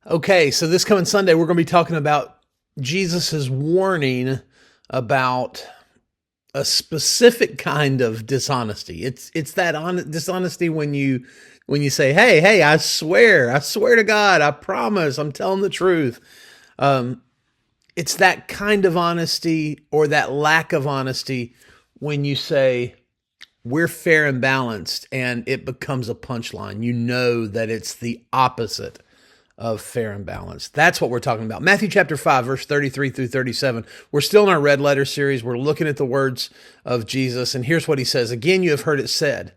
Okay, so this coming Sunday, we're going to be talking about Jesus's warning about a specific kind of dishonesty. It's that dishonesty when you say, "Hey, I swear to God, I promise, I'm telling the truth." It's that kind of honesty or that lack of honesty when you say, "We're fair and balanced," and it becomes a punchline. You know that it's the opposite of fair and balanced. That's what we're talking about. Matthew chapter 5, verse 33 through 37. We're still in our Red Letter Series. We're looking at the words of Jesus. And here's what he says. Again, you have heard it said.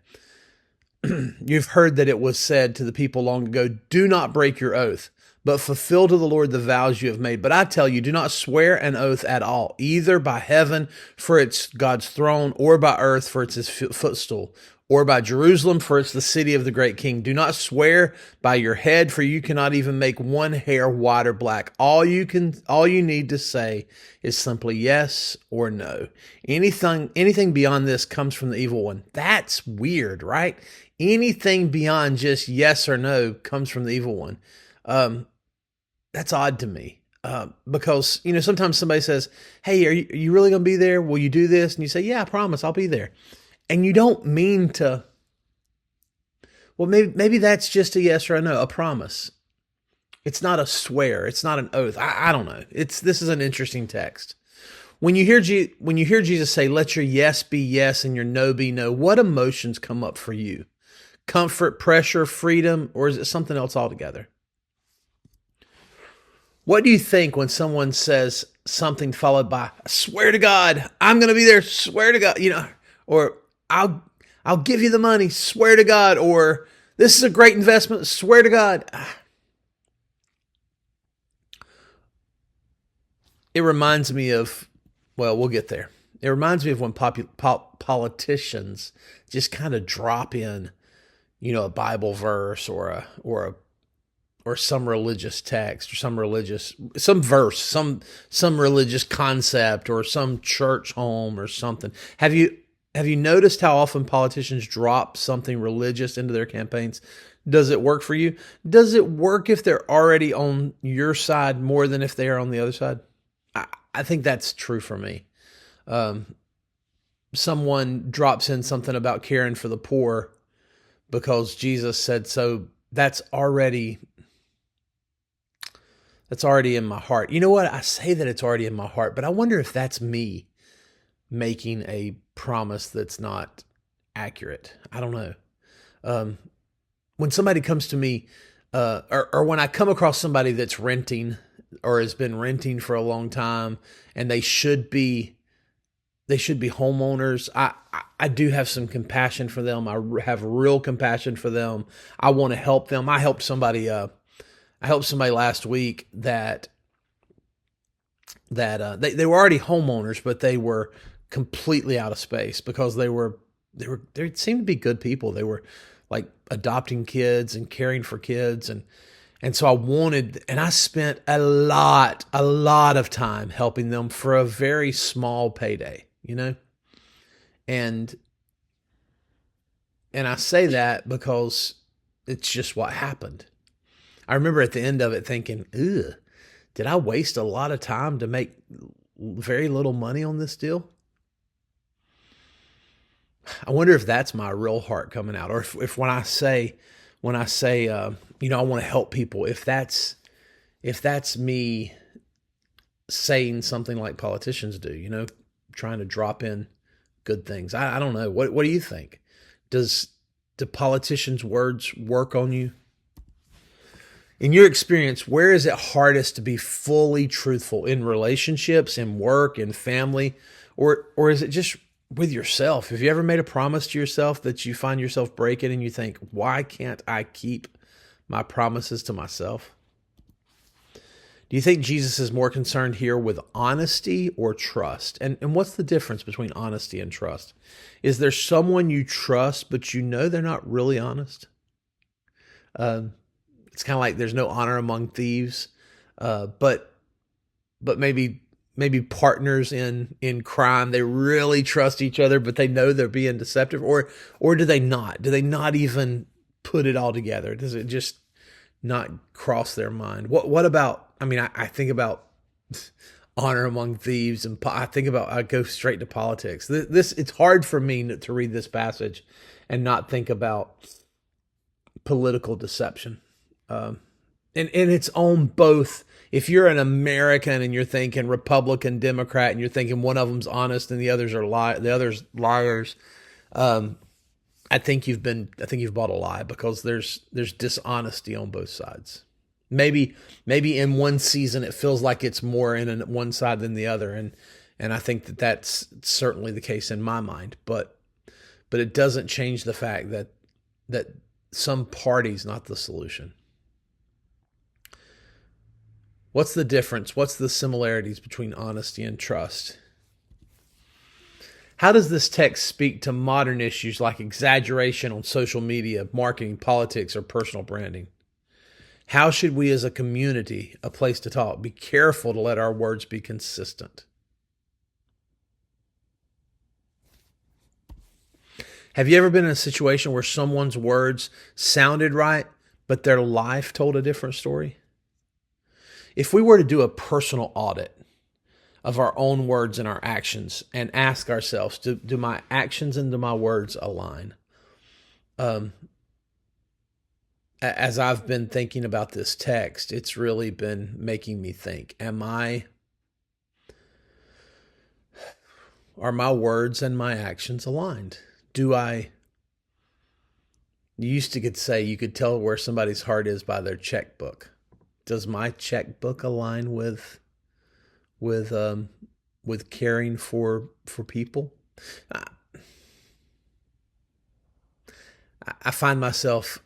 You've heard that it was said to the people long ago, do not break your oath, but fulfill to the Lord the vows you have made. But I tell you, do not swear an oath at all, either by heaven, for it's God's throne, or by earth, for it's his footstool, or by Jerusalem, for it's the city of the great king. Do not swear by your head, for you cannot even make one hair white or black. All you need to say is simply yes or no. Anything beyond this comes from the evil one. That's weird, right? Anything beyond just yes or no comes from the evil one. That's odd to me. Because, sometimes somebody says, "Hey, are you really going to be there? Will you do this?" And you say, "Yeah, I promise I'll be there." And you don't mean to, well, maybe that's just a yes or a no, a promise. It's not a swear. It's not an oath. I don't know. This is an interesting text. When you hear Jesus say, "Let your yes be yes and your no be no," what emotions come up for you? Comfort, pressure, freedom, or is it something else altogether? What do you think when someone says something followed by, "I swear to God, I'm going to be there, swear to God," or I'll give you the money, swear to God, or "This is a great investment, swear to God." It reminds me of, well, we'll get there. It reminds me of when politicians just kind of drop in, a Bible verse or some religious text or some verse, some religious concept or some church home or something. Have you noticed how often politicians drop something religious into their campaigns? Does it work for you? Does it work if they're already on your side more than if they are on the other side? I think that's true for me. Someone drops in something about caring for the poor because Jesus said so. That's already in my heart. You know what? I say that it's already in my heart, but I wonder if that's me making a promise that's not accurate. I don't know. When somebody comes to me, or when I come across somebody that's renting or has been renting for a long time, and they should be homeowners, I do have some compassion for them. I have real compassion for them. I want to help them. I helped somebody last week that they were already homeowners, but they were completely out of space because they seemed to be good people. They were like adopting kids and caring for kids, and so I spent a lot of time helping them for a very small payday, and I say that because it's just what happened. I remember at the end of it thinking, "Ugh, did I waste a lot of time to make very little money on this deal?" I wonder if that's my real heart coming out, or if when I say, I want to help people, if that's me saying something like politicians do, trying to drop in good things. I don't know. What do you think? Do politicians' words work on you? In your experience, where is it hardest to be fully truthful? In relationships, in work, in family, or is it just with yourself? Have you ever made a promise to yourself that you find yourself breaking and you think, "Why can't I keep my promises to myself?" Do you think Jesus is more concerned here with honesty or trust? And what's the difference between honesty and trust? Is there someone you trust, but they're not really honest? It's kind of like there's no honor among thieves, but maybe partners in crime. They really trust each other, but they know they're being deceptive, or do they not? Do they not even put it all together? Does it just not cross their mind? What about, I mean, I think about honor among thieves, and I go straight to politics. This it's hard for me to read this passage and not think about political deception. And it's on both. If you're an American and you're thinking Republican, Democrat, and you're thinking one of them's honest and the others are the others liars, I think you've bought a lie, because there's dishonesty on both sides. Maybe in one season it feels like it's more in one side than the other, and I think that's certainly the case in my mind. But it doesn't change the fact that some party's not the solution. What's the difference? What's the similarities between honesty and trust? How does this text speak to modern issues like exaggeration on social media, marketing, politics, or personal branding? How should we as a community, a place to talk, be careful to let our words be consistent? Have you ever been in a situation where someone's words sounded right, but their life told a different story? If we were to do a personal audit of our own words and our actions and ask ourselves, do my actions and do my words align? As I've been thinking about this text, it's really been making me think, are my words and my actions aligned? You used to say you could tell where somebody's heart is by their checkbook. Does my checkbook align with caring for people? I find myself,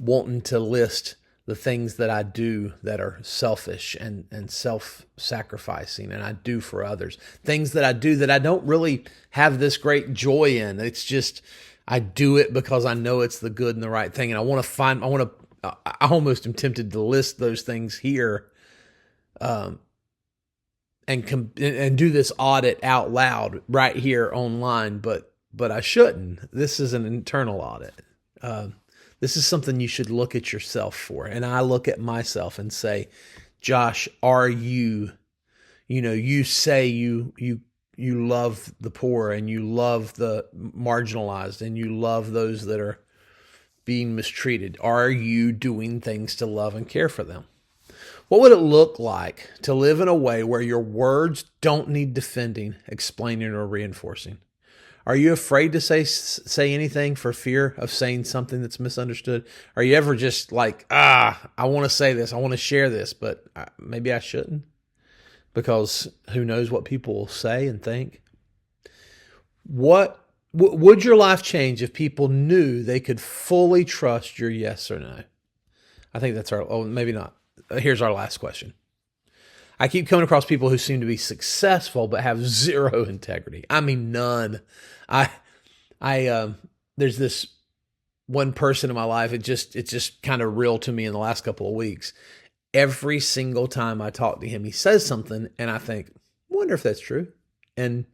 wanting to list the things that I do that are selfish and self-sacrificing, and I do for others. Things that I do that I don't really have this great joy in. It's just, I do it because I know it's the good and the right thing. And I almost am tempted to list those things here, and do this audit out loud right here online, but I shouldn't. This is an internal audit. This is something you should look at yourself for. And I look at myself and say, Josh, are you, you say you love the poor, and you love the marginalized, and you love those that are being mistreated. Are you doing things to love and care for them? What would it look like to live in a way where your words don't need defending, explaining, or reinforcing? Are you afraid to say anything for fear of saying something that's misunderstood? Are you ever just like, I want to say this, I want to share this, but maybe I shouldn't, because who knows what people will say and think? What would your life change if people knew they could fully trust your yes or no? I think that's maybe not. Here's our last question. I keep coming across people who seem to be successful but have zero integrity. I mean, none. There's this one person in my life. It's just kind of real to me in the last couple of weeks. Every single time I talk to him, he says something, and I think, wonder if that's true. And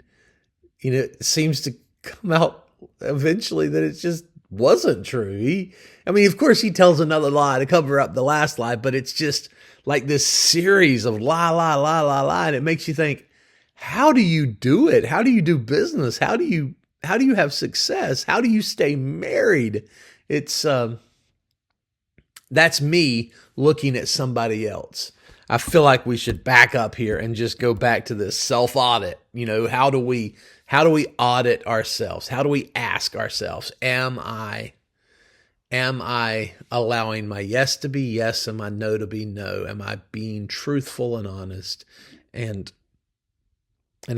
it seems to come out eventually that it just wasn't true. Of course he tells another lie to cover up the last lie, but it's just like this series of lie. And it makes you think, how do you do it? How do you do business? How do you have success? How do you stay married? It's, that's me looking at somebody else. I feel like we should back up here and just go back to this self-audit. How do we audit ourselves? How do we ask ourselves, am I allowing my yes to be yes and my no to be no? Am I being truthful and honest? And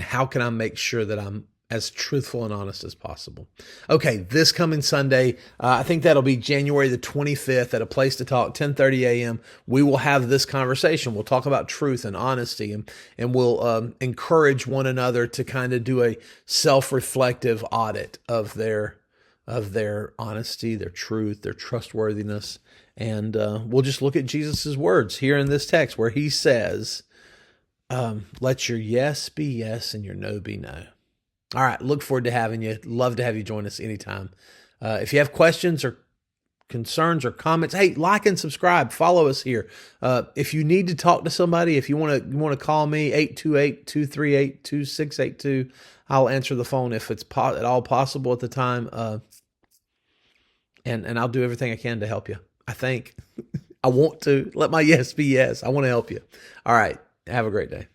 how can I make sure that I'm as truthful and honest as possible? Okay, this coming Sunday, I think that'll be January the 25th at A Place to Talk, 10:30 a.m. We will have this conversation. We'll talk about truth and honesty, and we'll encourage one another to kind of do a self-reflective audit of their honesty, their truth, their trustworthiness. And we'll just look at Jesus's words here in this text where he says, let your yes be yes and your no be no. All right. Look forward to having you. Love to have you join us anytime. If you have questions or concerns or comments, hey, like and subscribe. Follow us here. If you need to talk to somebody, if you want to call me, 828-238-2682. I'll answer the phone if it's at all possible at the time. And I'll do everything I can to help you. I think I want to. Let my yes be yes. I want to help you. All right. Have a great day.